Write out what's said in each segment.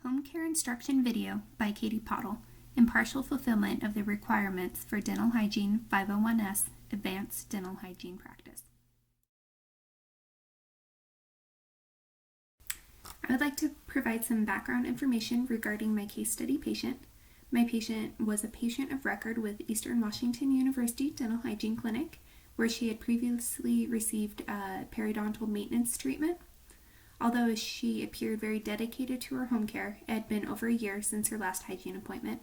Homecare Instruction Video by Katie Pottle, Impartial Fulfillment of the Requirements for Dental Hygiene 501S Advanced Dental Hygiene Practice. I would like to provide some background information regarding my case study patient. My patient was a patient of record with Eastern Washington University Dental Hygiene Clinic, where she had previously received periodontal maintenance treatment. Although she appeared very dedicated to her home care, it had been over a year since her last hygiene appointment.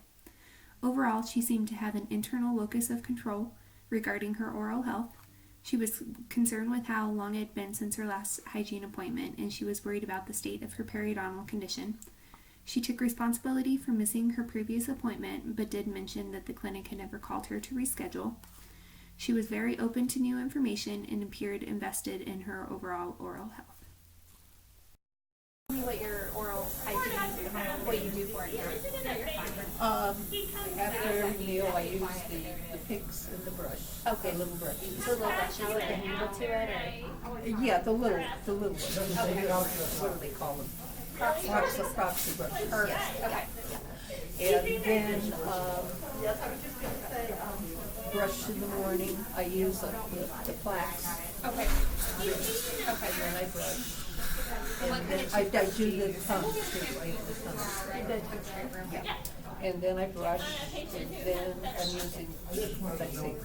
Overall, she seemed to have an internal locus of control regarding her oral health. She was concerned with how long it had been since her last hygiene appointment, and she was worried about the state of her periodontal condition. She took responsibility for missing her previous appointment, but did mention that the clinic had never called her to reschedule. She was very open to new information and appeared invested in her overall oral health. Tell me what your oral hygiene, what you do for it now. After every meal, I use the picks and the brush. Okay. The little brush. The little brushes with the handle to it, or? Yeah, the little ones. Okay. What do they call them? Proxy brushes. Perfect. Yes. Okay. And then brush in the morning. I use the plaques. Okay. And then I brush. And then I do the tongue straight, the tongue straight. The tongue straight room. Yeah. And then I brush, and then I'm using, what did I say,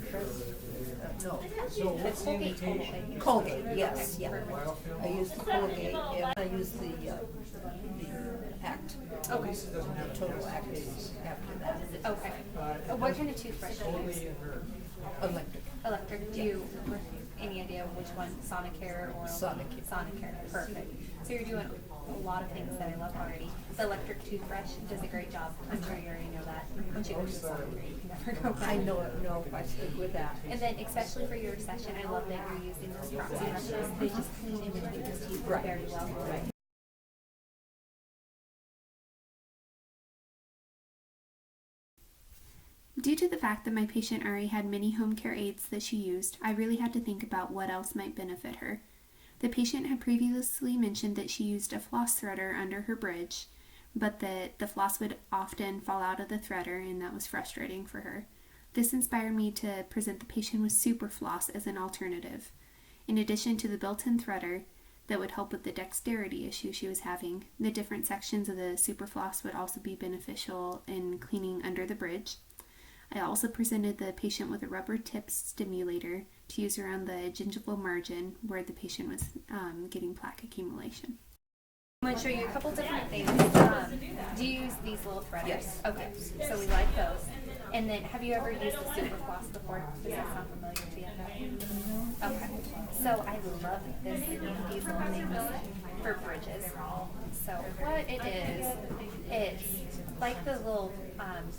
no. Colgate, yes, yeah. I use the Colgate, and I use the Act. Okay. The Total Act after that. Okay. What kind of toothbrush do you use? Electric. Electric. Do you, any idea which one? Sonicare or? Sonicare. Sonicare. Perfect. So you're doing a lot of things that I love already. The electric toothbrush does a great job. I'm sure you already know that. Once you go to Sonicare, you can never go back. I know if I stick with that. And then, especially for your session, I love that you're using those proxy brushes. They just clean in between those teeth very well. Right. Due to the fact that my patient already had many home care aids that she used, I really had to think about what else might benefit her. The patient had previously mentioned that she used a floss threader under her bridge, but that the floss would often fall out of the threader, and that was frustrating for her. This inspired me to present the patient with super floss as an alternative. In addition to the built-in threader that would help with the dexterity issue she was having, the different sections of the super floss would also be beneficial in cleaning under the bridge. I also presented the patient with a rubber tip stimulator to use around the gingival margin where the patient was getting plaque accumulation. I'm going to show you a couple different things. Do you use these little threaders? Yes. Okay, so we like those. And then, have you ever used the super floss before? Does that sound familiar to you? Okay, so I love these little things for bridges. So what it is, it's like the little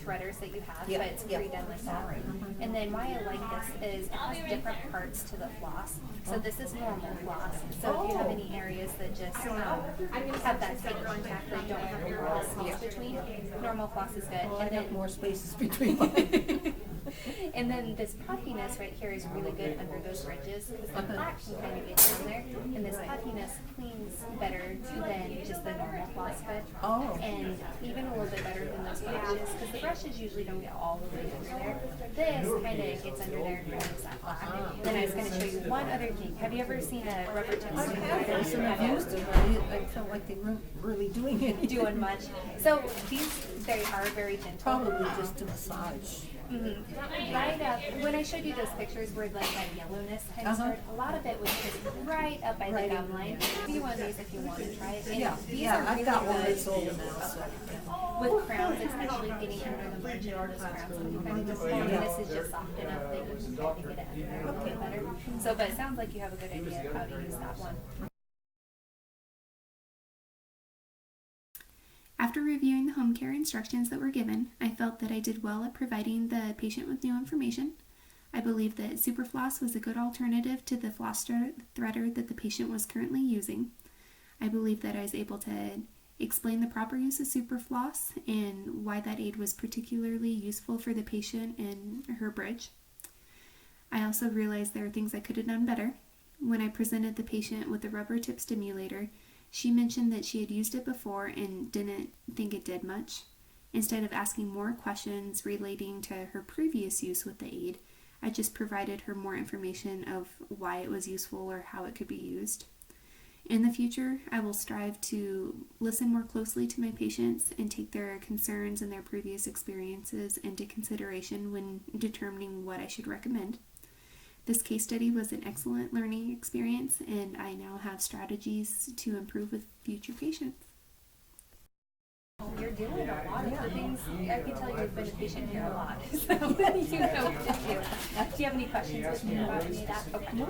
threaders that you have, but it's pre-done like that. And then why I like this is it has different parts to the floss. So this is normal floss. So if you have any areas that just have that tight contact that don't have a lot of space between, normal floss is good. Well, and I have then more spaces between. and then this puffiness right here is really good under those ridges because the plaque can kind of get down there, and this puffiness cleans better than just the normal floss could. Oh. And even a little bit better than those brushes because the brushes usually don't get all the way under there. This kind of gets under there and removes that plaque. Then I was going to show you one other thing. Have you ever seen a rubber tip stimulator? And I've used them. I felt like they weren't really doing anything. Doing much. So these they are very gentle. Probably just a massage. Mm-hmm. Right up, when I showed you those pictures where like that yellowness kind of started, a lot of it was just right up by the gum line. You want these if you want to try it. And these are really I've got one good that's old now, so. with crowns, especially getting under the margin of those crowns. And this is just soft enough that you can kind of get it under there a little bit better. So, but it sounds like you have a good idea of how to use that one. After reviewing the home care instructions that were given, I felt that I did well at providing the patient with new information. I believe that Superfloss was a good alternative to the floss threader that the patient was currently using. I believe that I was able to explain the proper use of Superfloss and why that aid was particularly useful for the patient and her bridge. I also realized there are things I could have done better. When I presented the patient with the rubber tip stimulator, She mentioned that she had used it before and didn't think it did much. Instead of asking more questions relating to her previous use with the aid, I just provided her more information of why it was useful or how it could be used. In the future, I will strive to listen more closely to my patients and take their concerns and their previous experiences into consideration when determining what I should recommend. This case study was an excellent learning experience, and I now have strategies to improve with future patients. You're doing a lot of the things. I can tell you've been a patient here a lot, so you know what to do. Do you have any questions with me about any of that? Okay.